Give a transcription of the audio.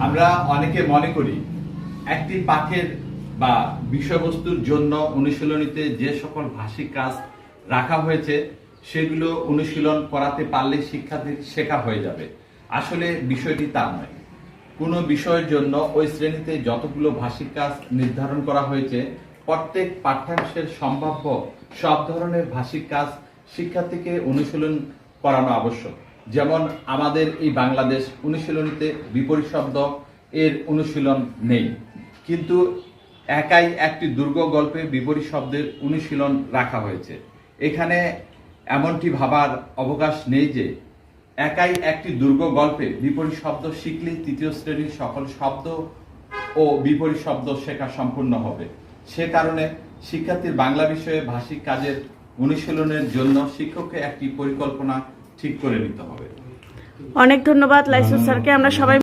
আমরা অনেকে মনে করি একটি পাঠের বা বিষয়বস্তুর জন্য অনুশীলনীতে যে সকল ভাষিক কাজ রাখা হয়েছে সেগুলো অনুশীলন করাতে পারলে শিক্ষার্থীর শেখা হয়ে যাবে। আসলে বিষয়টি তা নয়। কোনো বিষয়ের জন্য ওই শ্রেণীতে যতগুলো ভাষিক কাজ নির্ধারণ করা হয়েছে প্রত্যেক পাঠ্যাংশের সম্ভাব্য সব ধরনের ভাষিক কাজ শিক্ষার্থীকে অনুশীলন করানো আবশ্যক। যেমন আমাদের এই বাংলাদেশ অনুশীলনীতে বিপরীত শব্দ এর অনুশীলন নেই, কিন্তু একাই একটি দুর্গ গল্পে বিপরীত শব্দের অনুশীলন রাখা হয়েছে। এখানে এমনটি ভাবার অবকাশ নেই যে একাই একটি দুর্গ গল্পে বিপরীত শব্দ শিখলেই তৃতীয় শ্রেণীর সকল শব্দ ও বিপরীত শব্দ শেখা সম্পূর্ণ হবে। সে কারণে শিক্ষার্থীর বাংলা বিষয়ে ভাষিক কাজের অনুশীলনের জন্য শিক্ষককে একটি পরিকল্পনা ঠিক করে নিতে হবে। অনেক ধন্যবাদ লাইসেন্স স্যারকে। আমরা সবাই